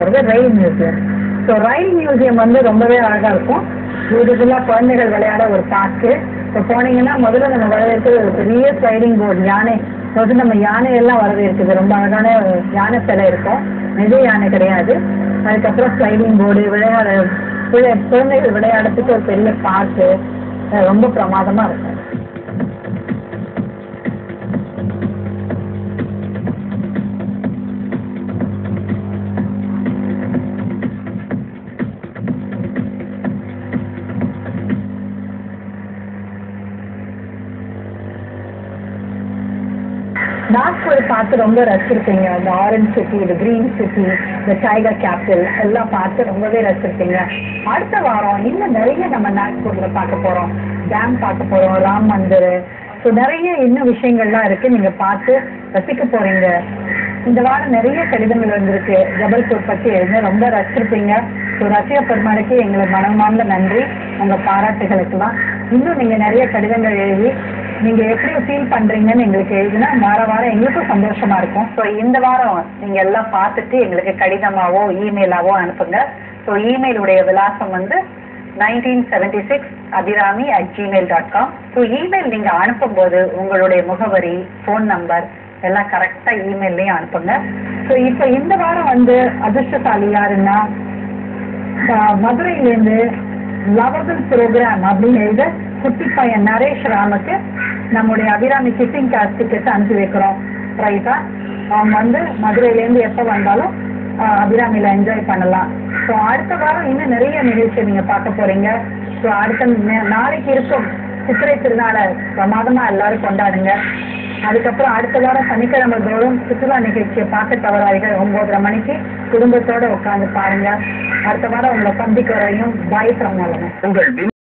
ரயில் museum. So ரயில் museum வந்து ரொம்பவே அழகாக இருக்கும். பியூட்டிஃபுல்லாக குழந்தைகள் விளையாட ஒரு பார்க்கு. இப்போ போனீங்கன்னா முதல்ல நம்ம வரவேற்கிறது ஒரு பெரிய ஸ்லைடிங் போர்டு, யானை முதல்ல நம்ம யானையெல்லாம் வரவேற்குது. ரொம்ப அழகான யானை சிலை இருக்கும், நிஜ யானை கிடையாது. அதுக்கப்புறம் ஸ்லைடிங் போர்டு, விளையாட குழந்தைகள் விளையாடுறதுக்கு ஒரு பெரிய பார்க்கு, ரொம்ப பிரமாதமாக இருக்கும். நாக்பூர் பார்த்து ரொம்ப ரசிச்சிருப்பீங்க. இந்த ஆரஞ்ச் சிட்டி, இந்த கிரீன் சிட்டி, இந்த டைகர் கேபிட்டல் எல்லாம் பார்த்து ரொம்பவே ரசிச்சிருப்பீங்க. அடுத்த வாரம் இன்னும் நிறைய நம்ம நாக்பூரில் பார்க்க போகிறோம். டேம் பார்க்க போகிறோம், ராம் மந்திர். ஸோ நிறைய இன்னும் விஷயங்கள்லாம் இருக்குது, நீங்கள் பார்த்து ரசிக்க போகிறீங்க. இந்த வாரம் நிறைய கடிதங்கள் வந்திருக்கு ஜபல்பூர் பற்றி எழுதி, ரொம்ப ரசிச்சிருப்பீங்க. ஸோ ரசிக பெருமாளுக்கு எங்களை மனமார்ந்த நன்றி, உங்கள் பாராட்டுகளுக்கெல்லாம். இன்னும் நீங்கள் நிறைய கடிதங்கள் எழுதி நீங்கள் எப்படி ஃபீல் பண்ணுறீங்கன்னு எங்களுக்கு எழுதினா வாரம் எங்களுக்கும் சந்தோஷமாக இருக்கும். ஸோ இந்த வாரம் நீங்கள் எல்லாம் பார்த்துட்டு எங்களுக்கு கடிதமாகவோ இமெயிலாவோ அனுப்புங்க. ஸோ இமெயிலுடைய விலாசம் வந்து 1976 abirami@gmail.com. ஸோ இமெயில் நீங்கள் அனுப்பும்போது உங்களுடைய முகவரி, ஃபோன் நம்பர் எல்லாம் கரெக்டாக இமெயிலையும் அனுப்புங்க. ஸோ இப்போ இந்த வாரம் வந்து அதிர்ஷ்டசாலி யாருன்னா, மதுரையிலேருந்து லவபிள் ப்ரோக்ராம் அப்படின்னு எழுத குட்டி பையன் நரேஷ் ராமுக்கு நம்முடைய அபிராமி கிஃப்டிங் கார்டு டிக்கெட் அனுப்பி வைக்கிறோம். ரைட்டா, அவங்க வந்து மதுரையிலேருந்து எப்போ வந்தாலும் அபிராமியில் என்ஜாய் பண்ணலாம். ஸோ அடுத்த வாரம் இன்னும் நிறைய நிகழ்ச்சியை நீங்கள் பார்க்க போகிறீங்க. ஸோ அடுத்த நாளைக்கு இருக்கும் சித்திரை திருநாளை பிரமாதமாக எல்லாரும் கொண்டாடுங்க. அதுக்கப்புறம் அடுத்த வாரம் சனிக்கிழமை தோறும் சுற்றுலா நிகழ்ச்சியை பார்க்க தவறாதீர்கள். 9:30 மணிக்கு குடும்பத்தோடு உட்காந்து பாருங்கள். அடுத்த வாரம் உங்களை சந்திக்க வரையும் பாய் ஃப்ரம் நலமே.